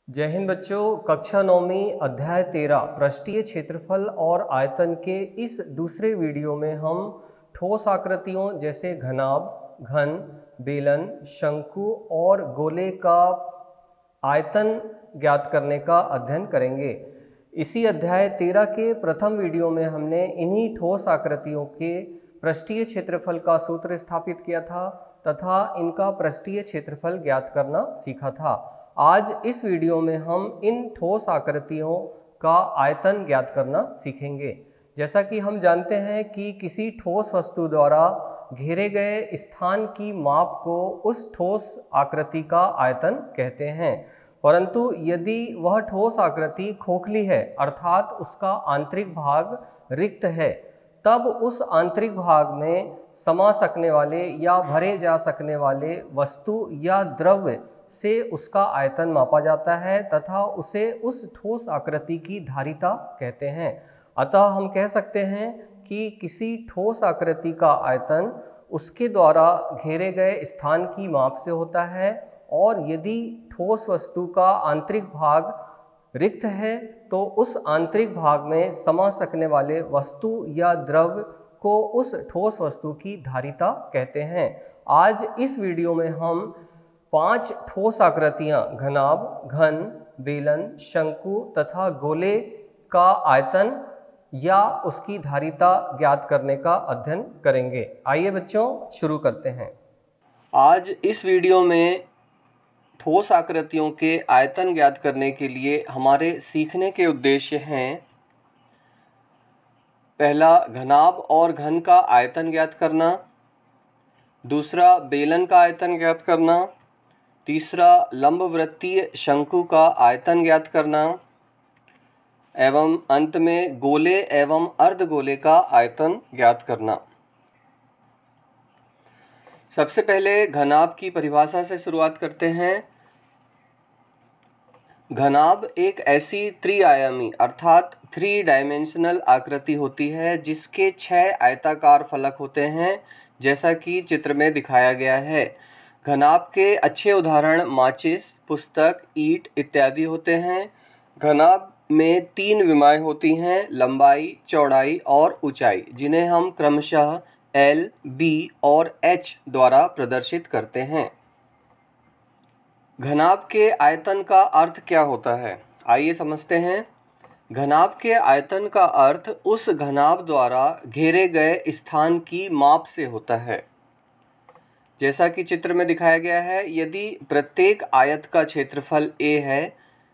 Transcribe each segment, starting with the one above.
जय हिंद बच्चों। कक्षा 9वीं अध्याय 13 पृष्ठीय क्षेत्रफल और आयतन के इस दूसरे वीडियो में हम ठोस आकृतियों जैसे घनाभ, घन, बेलन, शंकु और गोले का आयतन ज्ञात करने का अध्ययन करेंगे। इसी अध्याय 13 के प्रथम वीडियो में हमने इन्हीं ठोस आकृतियों के पृष्ठीय क्षेत्रफल का सूत्र स्थापित किया था तथा इनका पृष्ठीय क्षेत्रफल ज्ञात करना सीखा था। आज इस वीडियो में हम इन ठोस आकृतियों का आयतन ज्ञात करना सीखेंगे। जैसा कि हम जानते हैं कि किसी ठोस वस्तु द्वारा घेरे गए स्थान की माप को उस ठोस आकृति का आयतन कहते हैं। परंतु यदि वह ठोस आकृति खोखली है अर्थात उसका आंतरिक भाग रिक्त है, तब उस आंतरिक भाग में समा सकने वाले या भरे जा सकने वाले वस्तु या द्रव्य से उसका आयतन मापा जाता है तथा उसे उस ठोस आकृति की धारिता कहते हैं। अतः हम कह सकते हैं कि किसी ठोस आकृति का आयतन उसके द्वारा घेरे गए स्थान की माप से होता है, और यदि ठोस वस्तु का आंतरिक भाग रिक्त है तो उस आंतरिक भाग में समा सकने वाले वस्तु या द्रव्य को उस ठोस वस्तु की धारिता कहते हैं। आज इस वीडियो में हम 5 ठोस आकृतियां घनाभ, घन, बेलन, शंकु तथा गोले का आयतन या उसकी धारिता ज्ञात करने का अध्ययन करेंगे। आइए बच्चों शुरू करते हैं। आज इस वीडियो में ठोस आकृतियों के आयतन ज्ञात करने के लिए हमारे सीखने के उद्देश्य हैं: पहला, घनाभ और घन का आयतन ज्ञात करना। दूसरा, बेलन का आयतन ज्ञात करना। तीसरा, लंबवृत्तीय शंकु का आयतन ज्ञात करना। एवं अंत में गोले एवं अर्धगोले का आयतन ज्ञात करना। सबसे पहले घनाभ की परिभाषा से शुरुआत करते हैं। घनाभ एक ऐसी त्रिआयामी अर्थात 3 डायमेंशनल आकृति होती है जिसके 6 आयताकार फलक होते हैं, जैसा कि चित्र में दिखाया गया है। घनाभ के अच्छे उदाहरण माचिस, पुस्तक, ईंट इत्यादि होते हैं। घनाभ में 3 विमाएं होती हैं: लंबाई, चौड़ाई और ऊंचाई, जिन्हें हम क्रमशः L, B और H द्वारा प्रदर्शित करते हैं। घनाभ के आयतन का अर्थ क्या होता है, आइए समझते हैं। घनाभ के आयतन का अर्थ उस घनाभ द्वारा घेरे गए स्थान की माप से होता है। जैसा कि चित्र में दिखाया गया है, यदि प्रत्येक आयत का क्षेत्रफल A है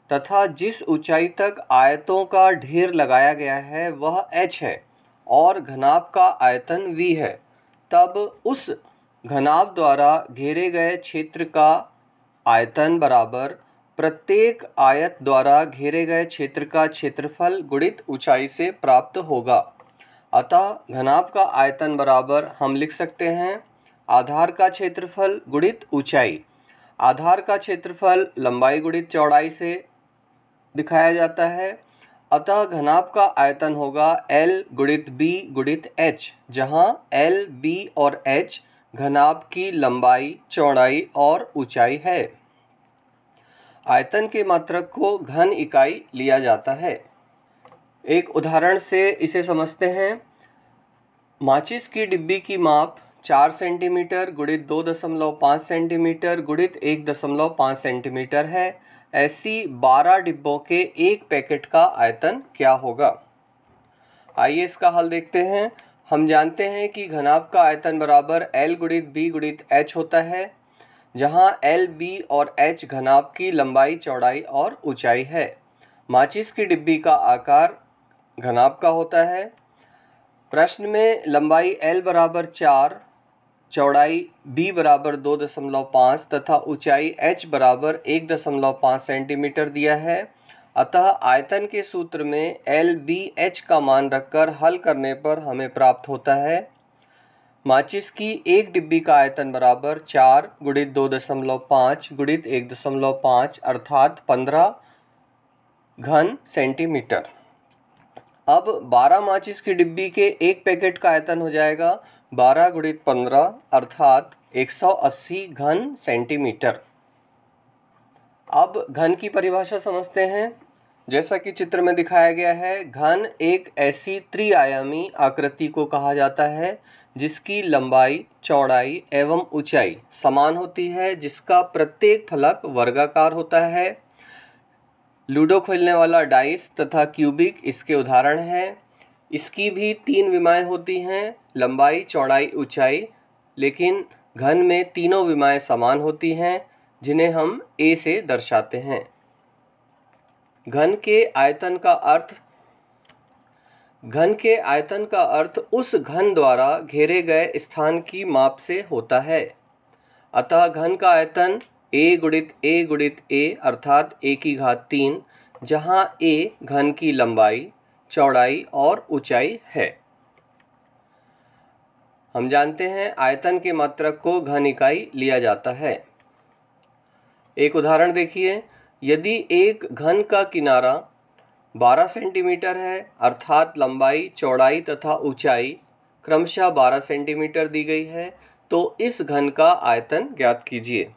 तथा जिस ऊंचाई तक आयतों का ढेर लगाया गया है वह H है और घनाभ का आयतन V है, तब उस घनाभ द्वारा घेरे गए क्षेत्र का आयतन बराबर प्रत्येक आयत द्वारा घेरे गए क्षेत्र का क्षेत्रफल गुणित ऊंचाई से प्राप्त होगा। अतः घनाभ का आयतन बराबर हम लिख सकते हैं आधार का क्षेत्रफल गुणित ऊंचाई। आधार का क्षेत्रफल लंबाई गुणित चौड़ाई से दिखाया जाता है। अतः घनाभ का आयतन होगा L गुणित B गुणित H, जहाँ L, B और H घनाभ की लंबाई, चौड़ाई और ऊंचाई है। आयतन के मात्रक को घन इकाई लिया जाता है। एक उदाहरण से इसे समझते हैं। माचिस की डिब्बी की माप 4 सेंटीमीटर गुणित 2.5 सेंटीमीटर गुणित 1.5 सेंटीमीटर है। ऐसी 12 डिब्बों के एक पैकेट का आयतन क्या होगा? आइए इसका हल देखते हैं। हम जानते हैं कि घनाभ का आयतन बराबर L गुणित B गुणित H होता है, जहां L, B और H घनाभ की लंबाई, चौड़ाई और ऊंचाई है। माचिस की डिब्बी का आकार घनाभ का होता है। प्रश्न में लंबाई L बराबर 4, चौड़ाई B बराबर 2.5 तथा ऊंचाई H बराबर 1.5 सेंटीमीटर दिया है। अतः आयतन के सूत्र में L, B, H का मान रखकर हल करने पर हमें प्राप्त होता है माचिस की एक डिब्बी का आयतन बराबर 4 गुणित 2.5 गुणित 1.5 अर्थात 15 घन सेंटीमीटर। अब 12 माचिस की डिब्बी के एक पैकेट का आयतन हो जाएगा 12 गुणित 15 अर्थात 180 घन सेंटीमीटर। अब घन की परिभाषा समझते हैं। जैसा कि चित्र में दिखाया गया है, घन एक ऐसी त्रिआयामी आकृति को कहा जाता है जिसकी लंबाई, चौड़ाई एवं ऊंचाई समान होती है, जिसका प्रत्येक फलक वर्गाकार होता है। लूडो खेलने वाला डाइस तथा क्यूबिक इसके उदाहरण हैं। इसकी भी 3 विमाएं होती हैं, लंबाई, चौड़ाई, ऊंचाई, लेकिन घन में तीनों विमाएं समान होती हैं, जिन्हें हम A से दर्शाते हैं। घन के आयतन का अर्थ उस घन द्वारा घेरे गए स्थान की माप से होता है। अतः घन का आयतन A गुणित A गुणित A अर्थात A⁻3, जहाँ A घन की लंबाई, चौड़ाई और ऊंचाई है। हम जानते हैं आयतन के मात्रक को घन इकाई लिया जाता है। एक उदाहरण देखिए, यदि एक घन का किनारा 12 सेंटीमीटर है अर्थात लंबाई, चौड़ाई तथा ऊंचाई क्रमशः 12 सेंटीमीटर दी गई है, तो इस घन का आयतन ज्ञात कीजिए।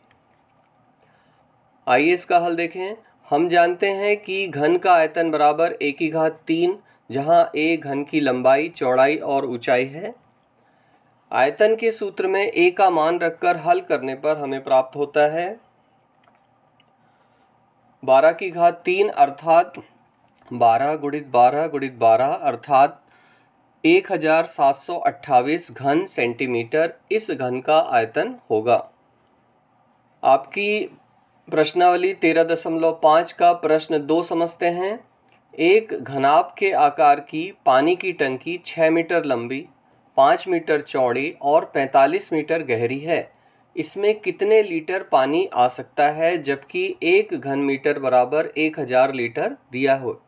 आइए इसका हल देखें। हम जानते हैं कि घन का आयतन बराबर A⁻3, जहाँ A घन की लंबाई, चौड़ाई और ऊंचाई है। आयतन के सूत्र में A का मान रखकर हल करने पर हमें प्राप्त होता है 12⁻3 अर्थात 12 गुणित 12 गुणित 12 अर्थात 1728 घन सेंटीमीटर इस घन का आयतन होगा। आपकी प्रश्नावली 13.5 का प्रश्न 2 समझते हैं। एक घनाभ के आकार की पानी की टंकी 6 मीटर लंबी, 5 मीटर चौड़ी और 45 मीटर गहरी है। इसमें कितने लीटर पानी आ सकता है, जबकि 1 घन मीटर बराबर 1000 लीटर दिया हो।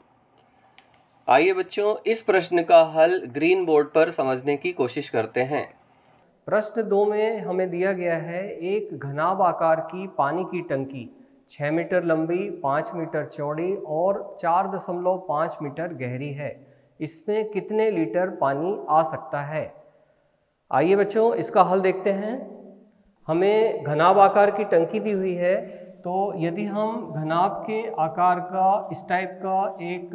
आइए बच्चों, इस प्रश्न का हल ग्रीन बोर्ड पर समझने की कोशिश करते हैं। प्रश्न 2 में हमें दिया गया है एक घनाभ आकार की पानी की टंकी 6 मीटर लंबी, 5 मीटर चौड़ी और 4.5 मीटर गहरी है। इसमें कितने लीटर पानी आ सकता है। आइए बच्चों, इसका हल देखते हैं। हमें घनाभ आकार की टंकी दी हुई है, तो यदि हम घनाभ के आकार का इस टाइप का एक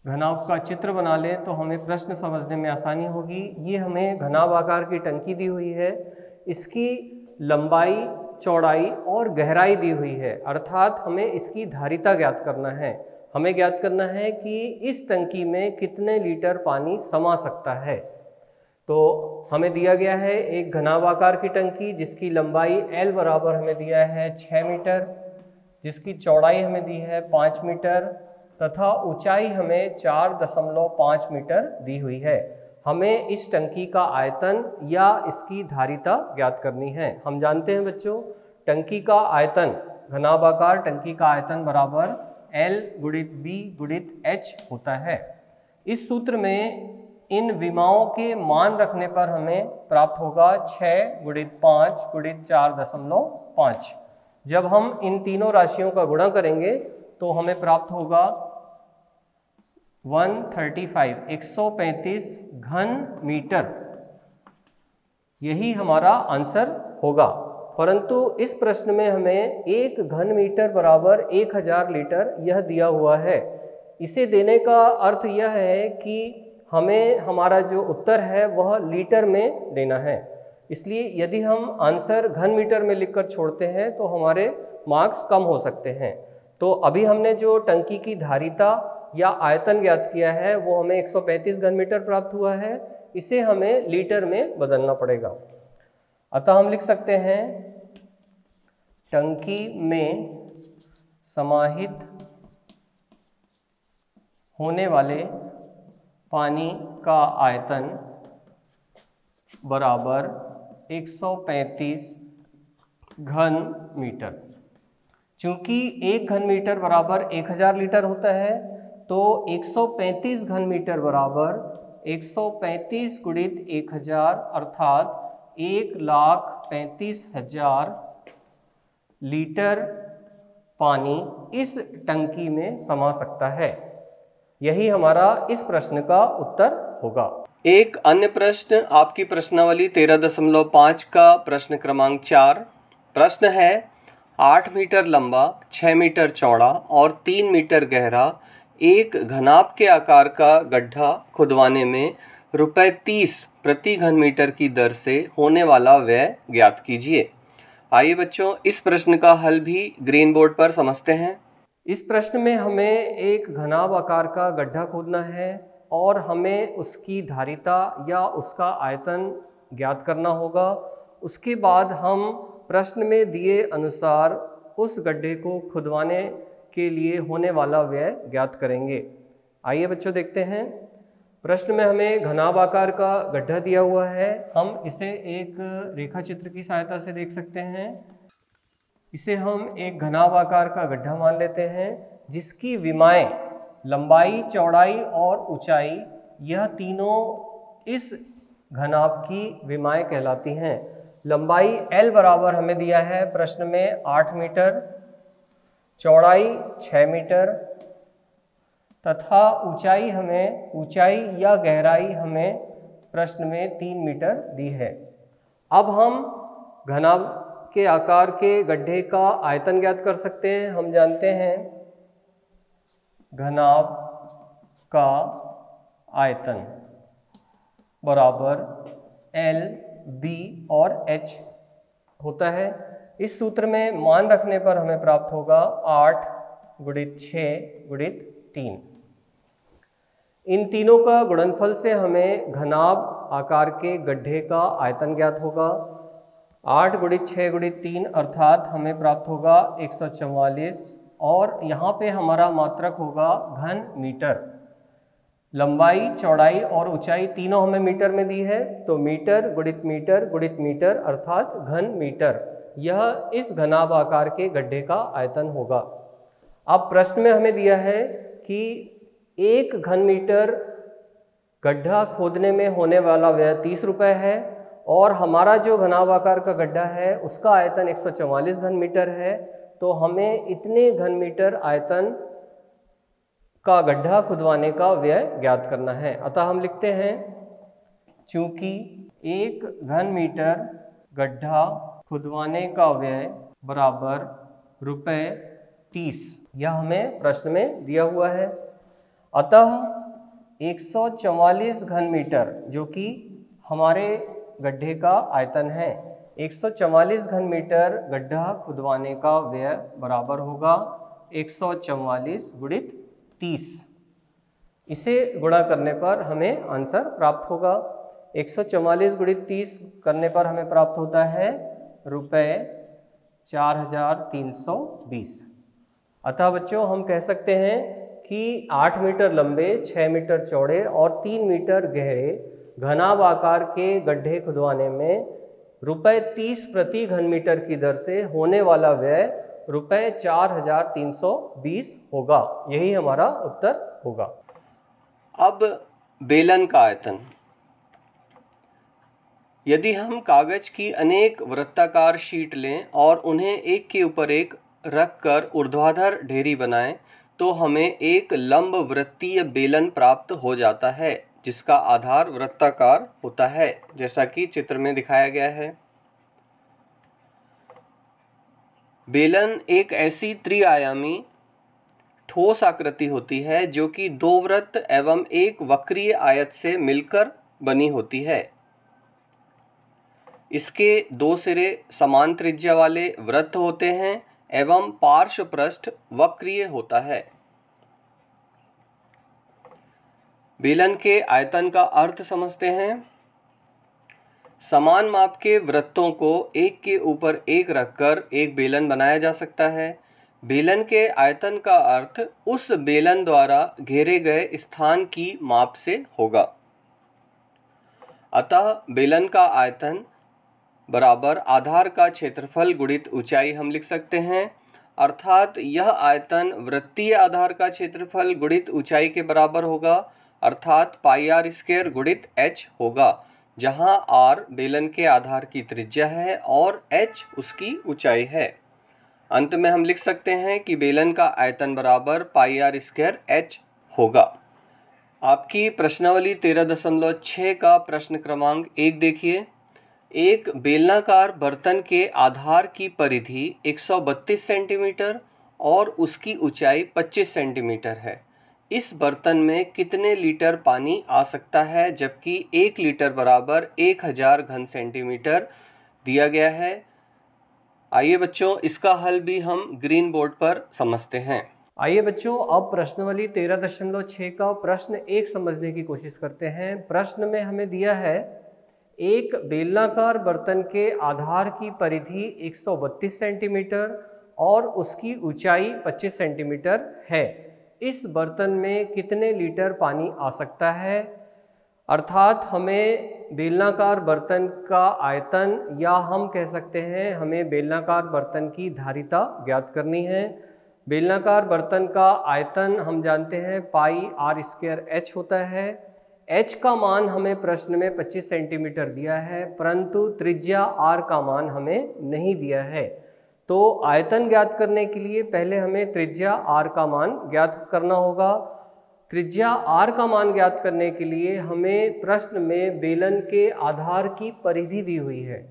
घनाभ का चित्र बना लें तो हमें प्रश्न समझने में आसानी होगी। ये हमें घनाभ आकार की टंकी दी हुई है, इसकी लंबाई, चौड़ाई और गहराई दी हुई है, अर्थात हमें इसकी धारिता ज्ञात करना है। हमें ज्ञात करना है कि इस टंकी में कितने लीटर पानी समा सकता है। तो हमें दिया गया है एक घनाभ आकार की टंकी जिसकी लंबाई L बराबर हमें दिया है 6 मीटर, जिसकी चौड़ाई हमें दी है 5 मीटर तथा ऊंचाई हमें 4.5 मीटर दी हुई है। हमें इस टंकी का आयतन या इसकी धारिता ज्ञात करनी है। हम जानते हैं बच्चों, टंकी का आयतन, घनाभ आकार टंकी का आयतन बराबर L गुणित B गुणित H होता है। इस सूत्र में इन विमाओं के मान रखने पर हमें प्राप्त होगा 6 गुणित 5 गुणित 4.5। जब हम इन तीनों राशियों का गुणा करेंगे तो हमें प्राप्त होगा 135 घन मीटर। यही हमारा आंसर होगा। परंतु इस प्रश्न में हमें 1 घन मीटर बराबर 1000 लीटर यह दिया हुआ है। इसे देने का अर्थ यह है कि हमें हमारा जो उत्तर है वह लीटर में देना है। इसलिए यदि हम आंसर घन मीटर में लिखकर छोड़ते हैं तो हमारे मार्क्स कम हो सकते हैं। तो अभी हमने जो टंकी की धारिता या आयतन ज्ञात किया है वो हमें 135 घन मीटर प्राप्त हुआ है। इसे हमें लीटर में बदलना पड़ेगा। अतः हम लिख सकते हैं टंकी में समाहित होने वाले पानी का आयतन बराबर 135 घन मीटर। चूंकि 1 घन मीटर बराबर 1000 लीटर होता है, तो 135 घन मीटर बराबर 135 गुणित 1000 अर्थात 1,35,000 लीटर पानी इस टंकी में समा सकता है। यही हमारा इस प्रश्न का उत्तर होगा। एक अन्य प्रश्न आपकी प्रश्नावली 13.5 का प्रश्न क्रमांक 4। प्रश्न है, 8 मीटर लंबा, 6 मीटर चौड़ा और 3 मीटर गहरा एक घनाभ के आकार का गड्ढा खुदवाने में रुपए 30 प्रति घन मीटर की दर से होने वाला व्यय ज्ञात कीजिए। आइए बच्चों, इस प्रश्न का हल भी ग्रीन बोर्ड पर समझते हैं। इस प्रश्न में हमें एक घनाभ आकार का गड्ढा खोदना है और हमें उसकी धारिता या उसका आयतन ज्ञात करना होगा। उसके बाद हम प्रश्न में दिए अनुसार उस गड्ढे को खुदवाने के लिए होने वाला व्यय ज्ञात करेंगे। आइए बच्चों देखते हैं। प्रश्न में हमें घनाभ आकार का गड्ढा दिया हुआ है। हम इसे एक रेखा चित्र की सहायता से देख सकते हैं। इसे हम एक घनाभ आकार का गड्ढा मान लेते हैं जिसकी विमाएं लंबाई, चौड़ाई और ऊंचाई, यह तीनों इस घनाभ की विमाएं कहलाती हैं। लंबाई L बराबर हमें दिया है प्रश्न में 8 मीटर, चौड़ाई 6 मीटर तथा ऊंचाई या गहराई हमें प्रश्न में 3 मीटर दी है। अब हम घनाभ के आकार के गड्ढे का आयतन ज्ञात कर सकते हैं। हम जानते हैं घनाभ का आयतन बराबर L, B और H होता है। इस सूत्र में मान रखने पर हमें प्राप्त होगा 8 गुणित 6 गुणित 3। इन तीनों का गुणनफल से हमें घनाभ आकार के गड्ढे का आयतन ज्ञात होगा। 8 गुणित 6 गुणित 3 अर्थात हमें प्राप्त होगा 144 और यहाँ पे हमारा मात्रक होगा घन मीटर। लंबाई, चौड़ाई और ऊंचाई तीनों हमें मीटर में दी है, तो मीटर गुणित मीटर अर्थात घन मीटर, यह इस घनाभ आकार के गड्ढे का आयतन होगा। अब प्रश्न में हमें दिया है कि 1 घन मीटर गड्ढा खोदने में होने वाला व्यय 30 रुपये है और हमारा जो घनाभ आकार का गड्ढा है उसका आयतन 144 घन मीटर है। तो हमें इतने घन मीटर आयतन का गड्ढा खुदवाने का व्यय ज्ञात करना है। अतः हम लिखते हैं चूंकि 1 घन मीटर गड्ढा खुदवाने का व्यय बराबर रुपए 30, यह हमें प्रश्न में दिया हुआ है। अतः 144 घन मीटर जो कि हमारे गड्ढे का आयतन है, 144 घन मीटर गड्ढा खुदवाने का व्यय बराबर होगा 144 गुणित 30। इसे गुणा करने पर हमें आंसर प्राप्त होगा। 144 गुणित 30 करने पर हमें प्राप्त होता है रुपए 4320। अतः बच्चों हम कह सकते हैं कि 8 मीटर लंबे, 6 मीटर चौड़े और 3 मीटर गहरे घनाभ आकार के गड्ढे खुदवाने में रुपए 30 प्रति घन मीटर की दर से होने वाला व्यय रुपए 4320 होगा। यही हमारा उत्तर होगा। अब बेलन का आयतन। यदि हम कागज की अनेक वृत्ताकार शीट लें और उन्हें एक के ऊपर एक रखकर ऊर्ध्वाधर ढेरी बनाएं तो हमें एक लंब वृत्तीय बेलन प्राप्त हो जाता है जिसका आधार वृत्ताकार होता है, जैसा कि चित्र में दिखाया गया है। बेलन एक ऐसी त्रिआयामी ठोस आकृति होती है जो कि 2 वृत्त एवं एक वक्रीय आयत से मिलकर बनी होती है। इसके 2 सिरे समान त्रिज्या वाले वृत्त होते हैं एवं पार्श्व पृष्ठ वक्रीय होता है। बेलन के आयतन का अर्थ समझते हैं। समान माप के वृत्तों को एक के ऊपर एक रखकर एक बेलन बनाया जा सकता है। बेलन के आयतन का अर्थ उस बेलन द्वारा घेरे गए स्थान की माप से होगा। अतः बेलन का आयतन बराबर आधार का क्षेत्रफल गुणित ऊंचाई हम लिख सकते हैं, अर्थात यह आयतन वृत्तीय आधार का क्षेत्रफल गुणित ऊंचाई के बराबर होगा, अर्थात पाई आर स्क्वायर गुणित h होगा, जहां r बेलन के आधार की त्रिज्या है और h उसकी ऊंचाई है। अंत में हम लिख सकते हैं कि बेलन का आयतन बराबर पाई आर स्क्वायर h होगा। आपकी प्रश्नावली 13.6 का प्रश्न क्रमांक 1 देखिए। एक बेलनाकार बर्तन के आधार की परिधि 132 सेंटीमीटर और उसकी ऊंचाई 25 सेंटीमीटर है। इस बर्तन में कितने लीटर पानी आ सकता है, जबकि 1 लीटर बराबर 1000 घन सेंटीमीटर दिया गया है। आइए बच्चों, इसका हल भी हम ग्रीन बोर्ड पर समझते हैं। आइए बच्चों, अब प्रश्नावली 13.6 का प्रश्न 1 समझने की कोशिश करते हैं। प्रश्न में हमें दिया है एक बेलनाकार बर्तन के आधार की परिधि 132 सेंटीमीटर और उसकी ऊंचाई 25 सेंटीमीटर है। इस बर्तन में कितने लीटर पानी आ सकता है? अर्थात हमें बेलनाकार बर्तन का आयतन, या हम कह सकते हैं हमें बेलनाकार बर्तन की धारिता ज्ञात करनी है। बेलनाकार बर्तन का आयतन हम जानते हैं पाई आर स्क्वायर एच होता है। एच का मान हमें प्रश्न में 25 सेंटीमीटर दिया है, परंतु त्रिज्या आर का मान हमें नहीं दिया है। तो आयतन ज्ञात करने के लिए पहले हमें त्रिज्या आर का मान ज्ञात करना होगा। त्रिज्या आर का मान ज्ञात करने के लिए हमें प्रश्न में बेलन के आधार की परिधि दी हुई है।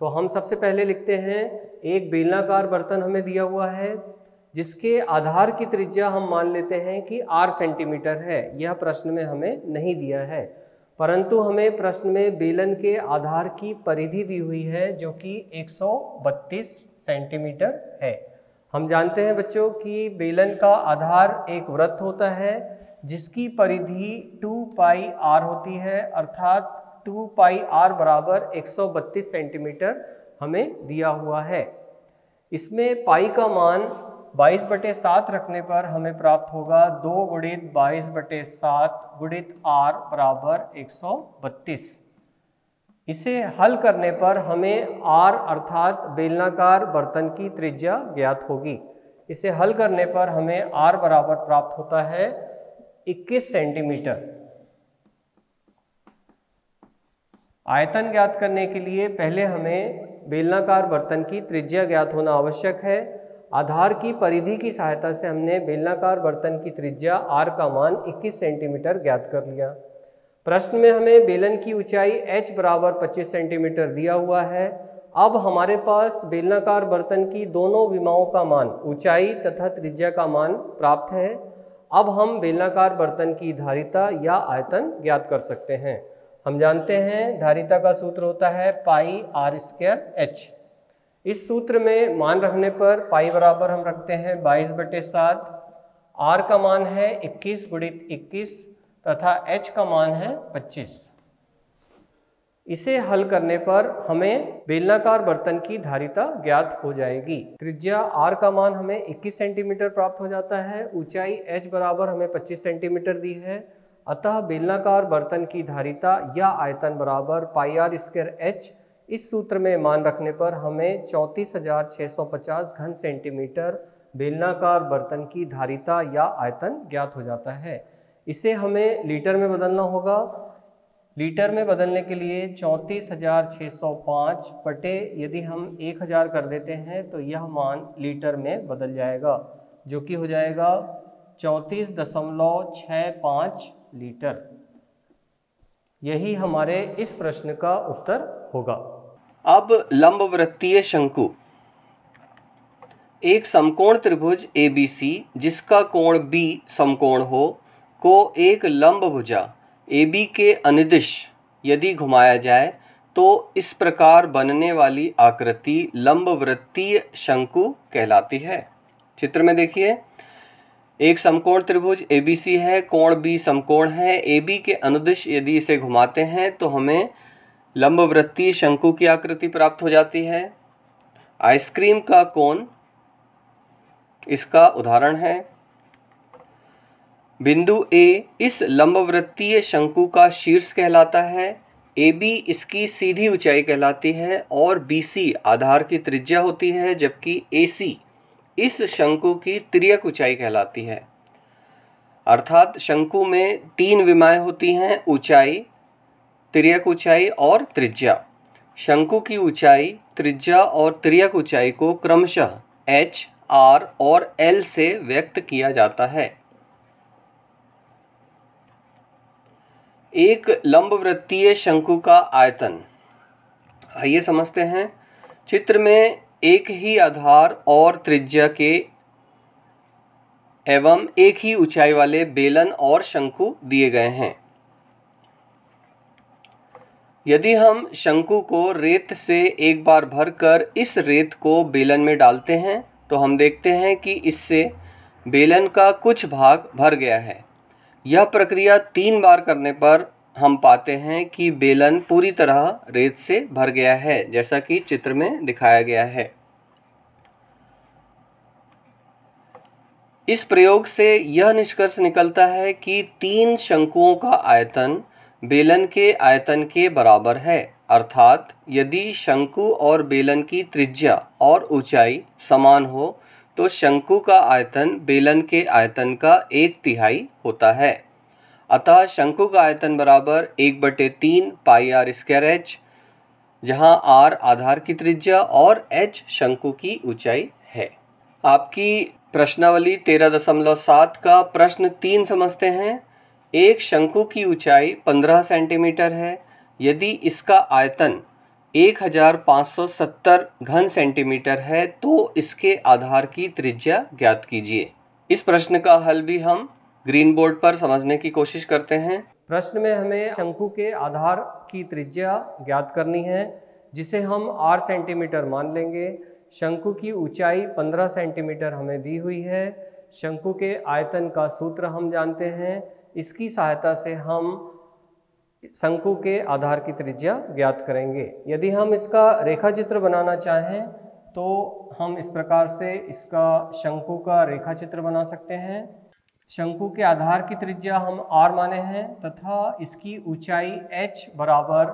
तो हम सबसे पहले लिखते हैं एक बेलनाकार बर्तन हमें दिया हुआ है जिसके आधार की त्रिज्या हम मान लेते हैं कि 8 सेंटीमीटर है। यह प्रश्न में हमें नहीं दिया है, परंतु हमें प्रश्न में बेलन के आधार की परिधि दी हुई है जो कि 132 सेंटीमीटर है। हम जानते हैं बच्चों कि बेलन का आधार एक वृत्त होता है जिसकी परिधि 2 पाई आर होती है, अर्थात 2 पाई आर बराबर 132 सेंटीमीटर हमें दिया हुआ है। इसमें पाई का मान 22/7 रखने पर हमें प्राप्त होगा 2 गुणित 22/7 गुणित आर बराबर 132। इसे हल करने पर हमें आर अर्थात बेलनाकार बर्तन की त्रिज्या ज्ञात होगी। इसे हल करने पर हमें आर बराबर प्राप्त होता है 21 सेंटीमीटर। आयतन ज्ञात करने के लिए पहले हमें बेलनाकार बर्तन की त्रिज्या ज्ञात होना आवश्यक है। आधार की परिधि की सहायता से हमने बेलनाकार बर्तन की त्रिज्या आर का मान 21 सेंटीमीटर ज्ञात कर लिया। प्रश्न में हमें बेलन की ऊंचाई h बराबर 25 सेंटीमीटर दिया हुआ है। अब हमारे पास बेलनाकार बर्तन की दोनों विमाओं का मान, ऊंचाई तथा त्रिज्या का मान प्राप्त है। अब हम बेलनाकार बर्तन की धारिता या आयतन ज्ञात कर सकते हैं। हम जानते हैं धारिता का सूत्र होता है पाई आर स्क्वायर एच। इस सूत्र में मान रखने पर पाई बराबर हम रखते हैं 22/7, आर का मान है 21 गुणित 21 तथा एच का मान है 25। इसे हल करने पर हमें बेलनाकार बर्तन की धारिता ज्ञात हो जाएगी। त्रिज्या आर का मान हमें 21 सेंटीमीटर प्राप्त हो जाता है, ऊंचाई एच बराबर हमें 25 सेंटीमीटर दी है, अतः बेलनाकार बर्तन की धारिता या आयतन बराबर पाई आर स्क्वायर एच। इस सूत्र में मान रखने पर हमें 34,650 घन सेंटीमीटर बेलनाकार बर्तन की धारिता या आयतन ज्ञात हो जाता है। इसे हमें लीटर में बदलना होगा। लीटर में बदलने के लिए 34,605 बटे यदि हम 1000 कर देते हैं तो यह मान लीटर में बदल जाएगा, जो कि हो जाएगा 34.65 लीटर। यही हमारे इस प्रश्न का उत्तर होगा। अब लंबवृत्तीय शंकु। एक समकोण त्रिभुज ABC जिसका कोण B समकोण हो को एक लंब भुजा AB के अनुदिश यदि घुमाया जाए तो इस प्रकार बनने वाली आकृति लंबवृत्तीय शंकु कहलाती है। चित्र में देखिए, एक समकोण त्रिभुज ABC है, कोण B समकोण है। AB के अनुदिश यदि इसे घुमाते हैं तो हमें लंबवृत्तीय शंकु की आकृति प्राप्त हो जाती है। आइसक्रीम का कोन इसका उदाहरण है। बिंदु A इस लंबवृत्तीय शंकु का शीर्ष कहलाता है, AB इसकी सीधी ऊंचाई कहलाती है और BC आधार की त्रिज्या होती है, जबकि AC इस शंकु की तिर्यक ऊंचाई कहलाती है। अर्थात शंकु में 3 विमाएं होती हैं, ऊंचाई, तिर्यक ऊंचाई और त्रिज्या। शंकु की ऊंचाई, त्रिज्या और तिर्यक ऊंचाई को क्रमशः h, r और l से व्यक्त किया जाता है। एक लंबवृत्तीय शंकु का आयतन। आइए समझते हैं। चित्र में एक ही आधार और त्रिज्या के एवं एक ही ऊंचाई वाले बेलन और शंकु दिए गए हैं। यदि हम शंकु को रेत से एक बार भरकर इस रेत को बेलन में डालते हैं तो हम देखते हैं कि इससे बेलन का कुछ भाग भर गया है। यह प्रक्रिया 3 बार करने पर हम पाते हैं कि बेलन पूरी तरह रेत से भर गया है, जैसा कि चित्र में दिखाया गया है। इस प्रयोग से यह निष्कर्ष निकलता है कि 3 शंकुओं का आयतन बेलन के आयतन के बराबर है, अर्थात यदि शंकु और बेलन की त्रिज्या और ऊंचाई समान हो तो शंकु का आयतन बेलन के आयतन का 1/3 होता है। अतः शंकु का आयतन बराबर 1/3 पाई आर स्क्वायर एच, जहाँ आर आधार की त्रिज्या और एच शंकु की ऊंचाई है। आपकी प्रश्नावली 13.7 का प्रश्न 3 समझते हैं। एक शंकु की ऊंचाई 15 सेंटीमीटर है। यदि इसका आयतन 1570 घन सेंटीमीटर है तो इसके आधार की त्रिज्या ज्ञात कीजिए। इस प्रश्न का हल भी हम ग्रीन बोर्ड पर समझने की कोशिश करते हैं। प्रश्न में हमें शंकु के आधार की त्रिज्या ज्ञात करनी है, जिसे हम r सेंटीमीटर मान लेंगे। शंकु की ऊंचाई 15 सेंटीमीटर हमें दी हुई है। शंकु के आयतन का सूत्र हम जानते हैं। इसकी सहायता से हम शंकु के आधार की त्रिज्या ज्ञात करेंगे। यदि हम इसका रेखा चित्र बनाना चाहें तो हम इस प्रकार से इसका शंकु का रेखा चित्र बना सकते हैं। शंकु के आधार की त्रिज्या हम r माने हैं तथा इसकी ऊंचाई h बराबर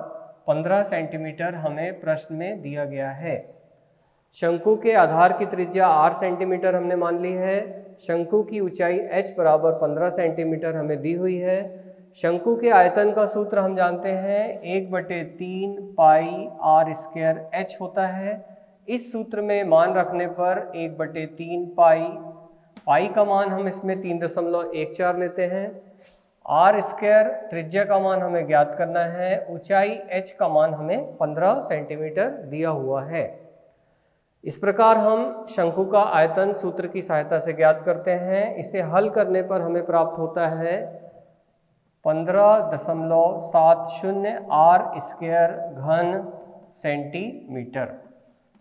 15 सेंटीमीटर हमें प्रश्न में दिया गया है। शंकु के आधार की त्रिज्या r सेंटीमीटर हमने मान ली है। शंकु की ऊंचाई h बराबर 15 सेंटीमीटर हमें दी हुई है। शंकु के आयतन का सूत्र हम जानते हैं 1/3 पाई आर स्क्वायर एच होता है। इस सूत्र में मान रखने पर 1/3 पाई का मान हम इसमें 3.14 लेते हैं। आर स्क्वायर त्रिज्या का मान हमें ज्ञात करना है। ऊंचाई h का मान हमें 15 सेंटीमीटर दिया हुआ है। इस प्रकार हम शंकु का आयतन सूत्र की सहायता से ज्ञात करते हैं। इसे हल करने पर हमें प्राप्त होता है 15.70 आर स्क्वायर घन सेंटीमीटर।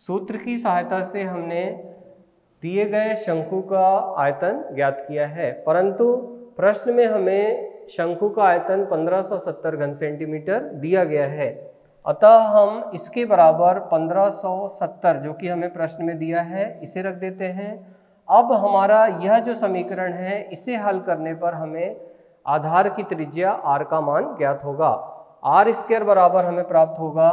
सूत्र की सहायता से हमने दिए गए शंकु का आयतन ज्ञात किया है, परंतु प्रश्न में हमें शंकु का आयतन 1570 घन सेंटीमीटर दिया गया है। अतः हम इसके बराबर 1570 जो कि हमें प्रश्न में दिया है इसे रख देते हैं। अब हमारा यह जो समीकरण है इसे हल करने पर हमें आधार की त्रिज्या r का मान ज्ञात होगा। आर स्क्वायर बराबर हमें प्राप्त होगा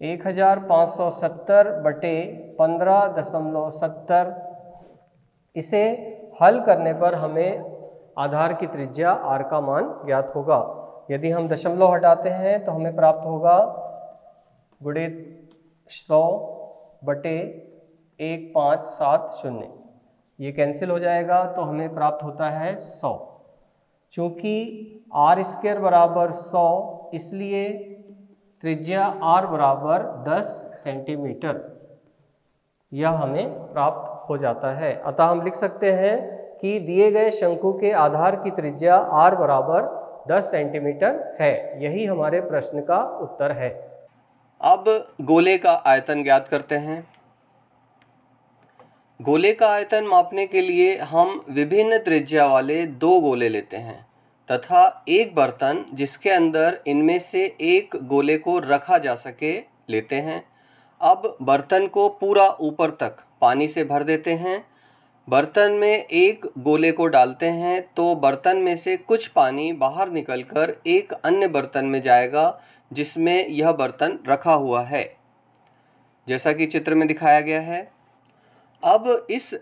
1570/15.70। इसे हल करने पर हमें आधार की त्रिज्या r का मान ज्ञात होगा। यदि हम दशमलव हटाते हैं तो हमें प्राप्त होगा 100/1570। ये कैंसिल हो जाएगा तो हमें प्राप्त होता है 100। चूँकि आर स्क्वायर बराबर 100 इसलिए त्रिज्या r बराबर 10 सेंटीमीटर यह हमें प्राप्त हो जाता है। अतः हम लिख सकते हैं कि दिए गए शंकु के आधार की त्रिज्या r बराबर 10 सेंटीमीटर है। यही हमारे प्रश्न का उत्तर है। अब गोले का आयतन ज्ञात करते हैं। गोले का आयतन मापने के लिए हम विभिन्न त्रिज्या वाले 2 गोले लेते हैं तथा एक बर्तन जिसके अंदर इनमें से एक गोले को रखा जा सके लेते हैं। अब बर्तन को पूरा ऊपर तक पानी से भर देते हैं। बर्तन में एक गोले को डालते हैं तो बर्तन में से कुछ पानी बाहर निकलकर एक अन्य बर्तन में जाएगा जिसमें यह बर्तन रखा हुआ है, जैसा कि चित्र में दिखाया गया है। अब इस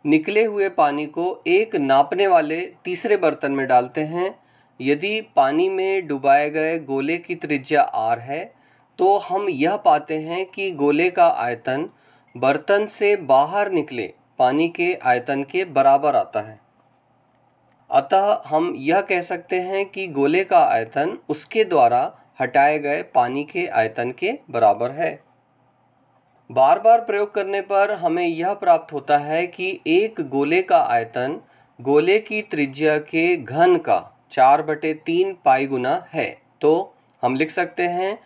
निकले हुए पानी को एक नापने वाले तीसरे बर्तन में डालते हैं। यदि पानी में डुबाए गए गोले की त्रिज्या r है तो हम यह पाते हैं कि गोले का आयतन बर्तन से बाहर निकले पानी के आयतन के बराबर आता है। अतः हम यह कह सकते हैं कि गोले का आयतन उसके द्वारा हटाए गए पानी के आयतन के बराबर है। बार बार प्रयोग करने पर हमें यह प्राप्त होता है कि एक गोले का आयतन गोले की त्रिज्या के घन का 4/3 पाई गुना है। तो हम लिख सकते हैं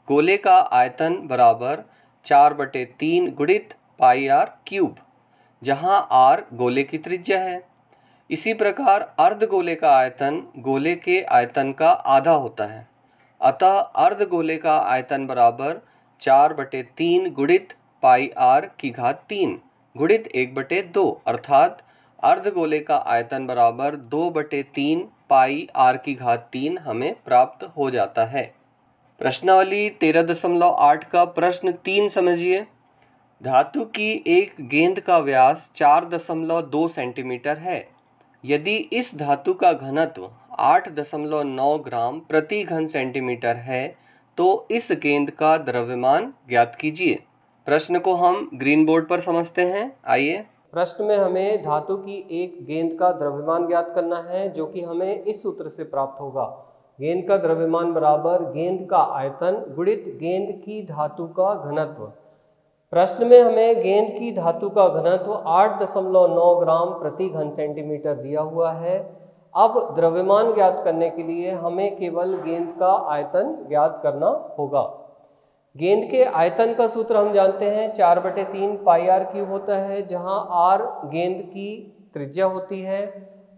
गोले का आयतन बराबर 4/3 गुणित पाई आर क्यूब, जहाँ आर गोले की त्रिज्या है। इसी प्रकार अर्धगोले का आयतन गोले के आयतन का आधा होता है। अतः अर्धगोले का आयतन बराबर 4/3 गुणित पाई आर की घात 3 गुणित 1/2, अर्थात अर्धगोले का आयतन बराबर 2/3 पाई आर की घात 3 हमें प्राप्त हो जाता है। प्रश्नावली 13.8 का प्रश्न 3 समझिए। धातु की एक गेंद का व्यास 4.2 सेंटीमीटर है। यदि इस धातु का घनत्व 8.9 ग्राम प्रति घन सेंटीमीटर है तो इस गेंद का द्रव्यमान ज्ञात कीजिए। प्रश्न को हम ग्रीन बोर्ड पर समझते हैं। आइए। प्रश्न में हमें धातु की एक गेंद का द्रव्यमान ज्ञात करना है, जो कि हमें इस सूत्र से प्राप्त होगा। गेंद का द्रव्यमान बराबर गेंद का आयतन गुणित गेंद की धातु का घनत्व। प्रश्न में हमें गेंद की धातु का घनत्व 8.9 ग्राम प्रति घन सेंटीमीटर दिया हुआ है। अब द्रव्यमान ज्ञात करने के लिए हमें केवल गेंद का आयतन ज्ञात करना होगा। गेंद के आयतन का सूत्र हम जानते हैं 4/3 पाई आर क्यूब होता है, जहां आर गेंद की त्रिज्या होती है।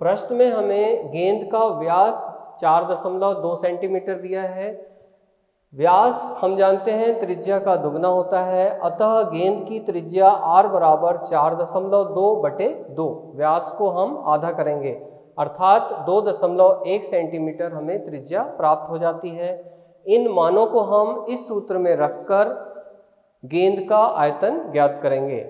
प्रश्न में हमें गेंद का व्यास 4.2 सेंटीमीटर दिया है। व्यास हम जानते हैं त्रिज्या का दुगना होता है, अतः गेंद की त्रिज्या r बराबर 4.2/2। व्यास को हम आधा करेंगे, अर्थात 2.1 सेंटीमीटर हमें त्रिज्या प्राप्त हो जाती है। इन मानों को हम इस सूत्र में रखकर गेंद का आयतन ज्ञात करेंगे।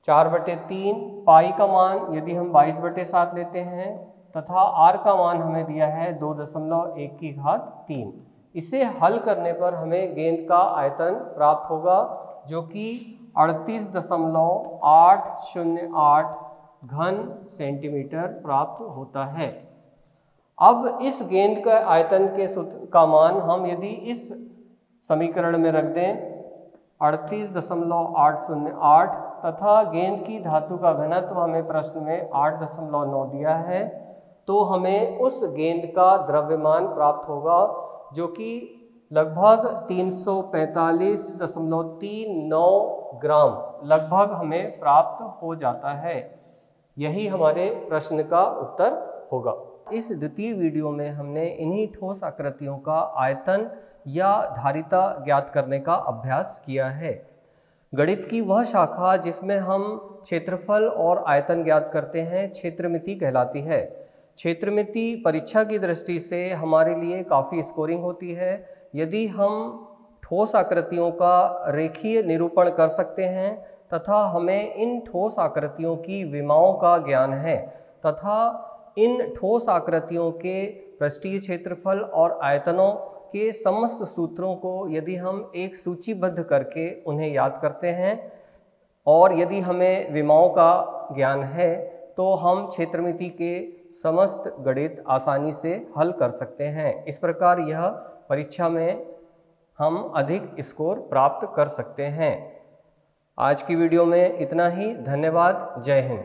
4/3 पाई का मान यदि हम 22/7 लेते हैं तथा r का मान हमें दिया है 2.1 की घात 3। इसे हल करने पर हमें गेंद का आयतन प्राप्त होगा, जो कि 38.808 घन सेंटीमीटर प्राप्त होता है। अब इस गेंद का आयतन के सूत्र का मान हम यदि इस समीकरण में रख दें 38.808 तथा गेंद की धातु का घनत्व हमें प्रश्न में 8.9 दिया है, तो हमें उस गेंद का द्रव्यमान प्राप्त होगा, जो कि लगभग 345.39 ग्राम लगभग हमें प्राप्त हो जाता है। यही हमारे प्रश्न का उत्तर होगा। इस द्वितीय वीडियो में हमने इन्हीं ठोस आकृतियों का आयतन या धारिता ज्ञात करने का अभ्यास किया है। गणित की वह शाखा जिसमें हम क्षेत्रफल और आयतन ज्ञात करते हैं क्षेत्रमिति कहलाती है। क्षेत्रमिति परीक्षा की दृष्टि से हमारे लिए काफ़ी स्कोरिंग होती है। यदि हम ठोस आकृतियों का रेखीय निरूपण कर सकते हैं तथा हमें इन ठोस आकृतियों की विमाओं का ज्ञान है तथा इन ठोस आकृतियों के पृष्ठीय क्षेत्रफल और आयतनों के समस्त सूत्रों को यदि हम एक सूचीबद्ध करके उन्हें याद करते हैं और यदि हमें विमाओं का ज्ञान है तो हम क्षेत्रमिति के समस्त गणित आसानी से हल कर सकते हैं। इस प्रकार यह परीक्षा में हम अधिक स्कोर प्राप्त कर सकते हैं। आज की वीडियो में इतना ही। धन्यवाद। जय हिंद।